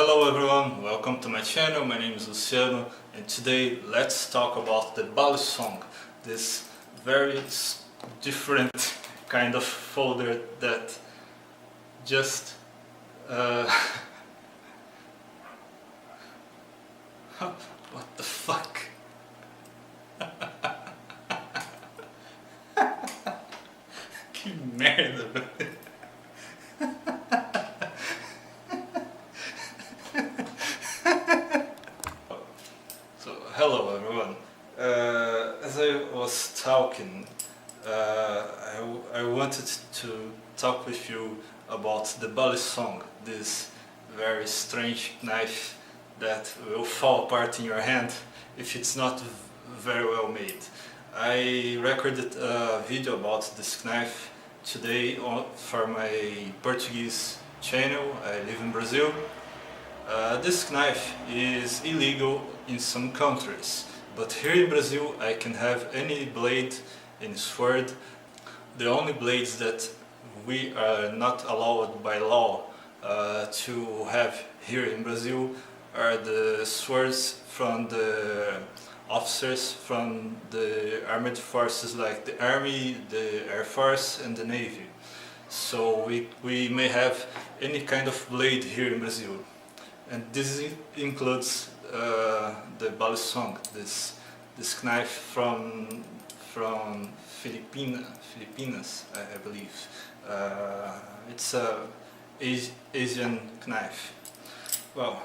Hello everyone, welcome to my channel. My name is Luciano and today let's talk about the balisong, this very different kind of folder that just what the fuck? Que merda, velho. Hello everyone. As I was talking, I wanted to talk with you about the balisong, this very strange knife that will fall apart in your hand if it's not very well made. I recorded a video about this knife today for my Portuguese channel. I live in Brazil. This knife is illegal in some countries, but here in Brazil I can have any blade, any sword. The only blades that we are not allowed by law to have here in Brazil are the swords from the officers from the armed forces like the army, the air force and the navy. So we may have any kind of blade here in Brazil. And this includes the balisong, this knife from Philippines, I believe. It's a Asian knife. Well,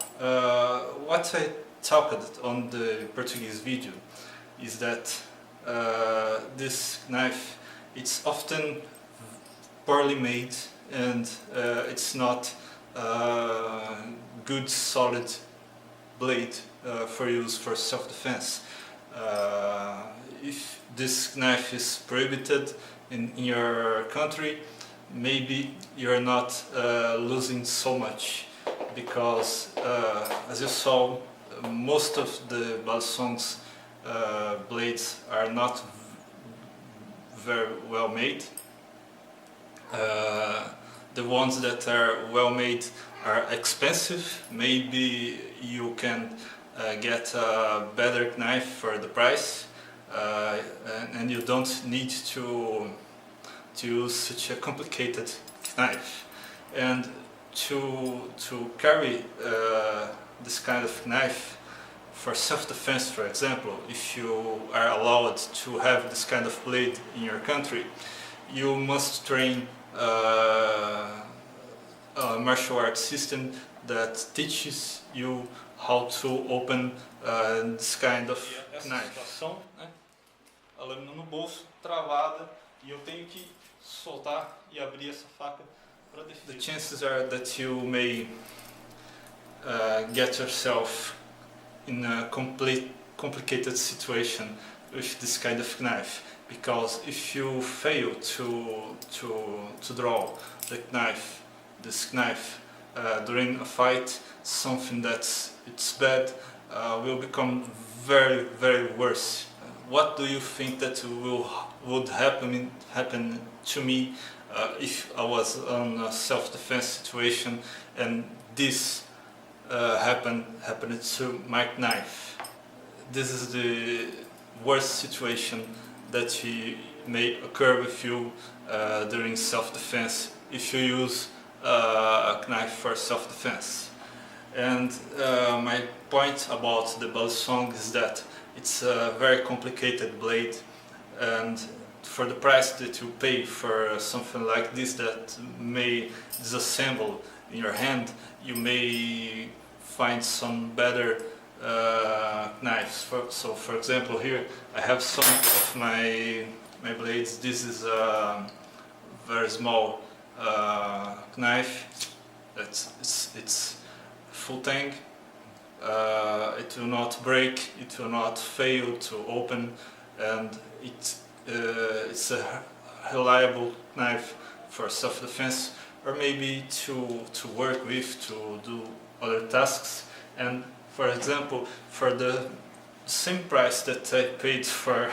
what I talked on the Portuguese video is that this knife, it's often poorly made and it's not good solid blade for use for self-defense. If this knife is prohibited in your country, maybe you're not losing so much, because as you saw, most of the balisong's blades are not very well made. The ones that are well made are expensive. Maybe you can get a better knife for the price, and you don't need to use such a complicated knife. And to carry this kind of knife for self-defense, for example, if you are allowed to have this kind of blade in your country, you must train a martial arts system that teaches you how to open this kind of knife. Situação, né? A lâmina no bolso, travada, e eu tenho que soltar e abrir essa faca para defesa. The chances are that you may get yourself in a complicated situation with this kind of knife, because if you fail to draw this knife during a fight, something that's bad will become very worse. What do you think that would happen to me if I was in a self-defense situation and this happened to my knife? This is the worst situation that may occur with you during self-defense if you use a knife for self-defense. And my point about the balisong is that it's a very complicated blade, and for the price that you pay for something like this that may disassemble in your hand, you may find some better knives. So for example, here I have some of my blades. This is a very small knife. It's full tang. It will not break, it will not fail to open, and it's a reliable knife for self-defense, or maybe to work with, to do other tasks. And for example, for the same price that I paid for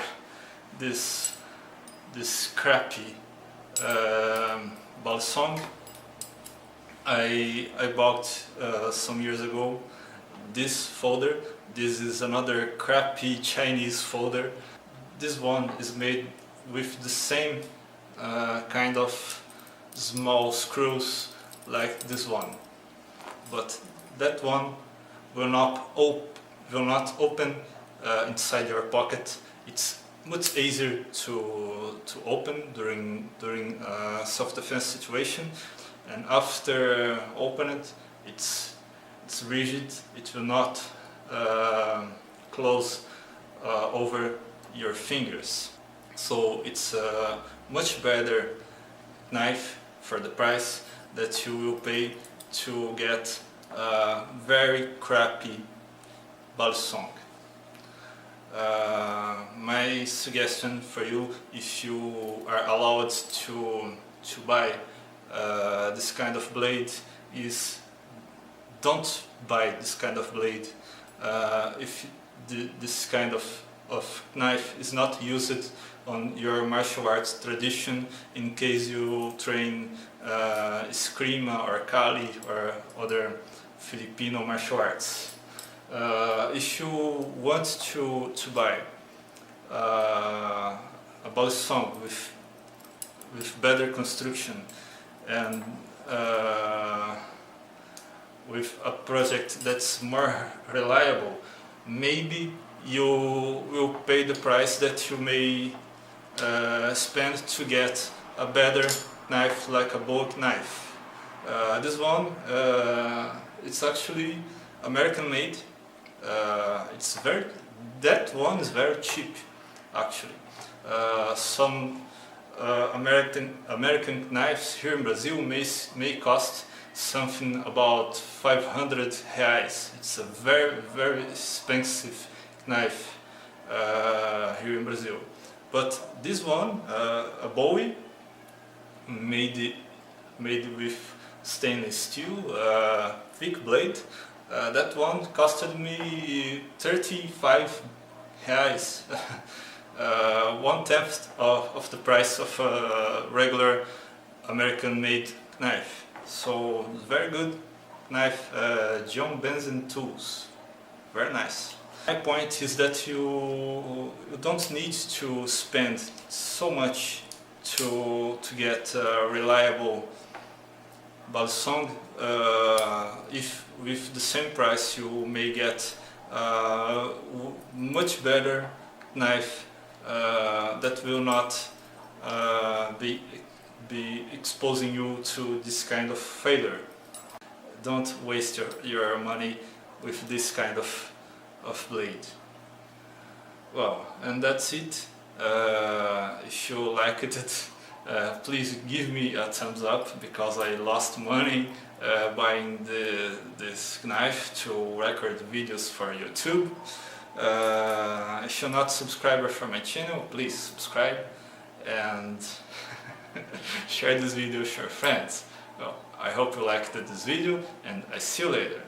this crappy balisong, I bought some years ago this folder. This is another crappy Chinese folder. This one is made with the same kind of small screws like this one, but that one will not open inside your pocket. It's much easier to open during self-defense situation, and after open it, it's rigid. It will not close over your fingers. So it's a much better knife for the price that you will pay to get a very crappy balisong. My suggestion for you, if you are allowed to buy this kind of blade, is don't buy this kind of blade if this kind of knife is not used on your martial arts tradition, in case you train Eskrima or Kali or other Filipino martial arts. If you want to buy a balisong with better construction and with a project that's more reliable, maybe you will pay the price that you may spend to get a better knife, like a bulk knife. This one, it's actually American made. That one is very cheap, actually. Some American knives here in Brazil may cost something about 500 reais. It's a very expensive knife here in Brazil. But this one, a Bowie, made with stainless steel, thick blade. That one costed me 35 reais, 1/10 of the price of a regular American-made knife. So very good knife, John Benson tools, very nice. My point is that you don't need to spend so much to get a reliable balisong. If with the same price you may get a much better knife that will not be exposing you to this kind of failure. Don't waste your money with this kind of blade. Well, and that's it. If you liked it, please give me a thumbs up, because I lost money buying this knife to record videos for YouTube. If you're not a subscriber for my channel, please subscribe and share this video with your friends. Well, I hope you liked this video, and I see you later.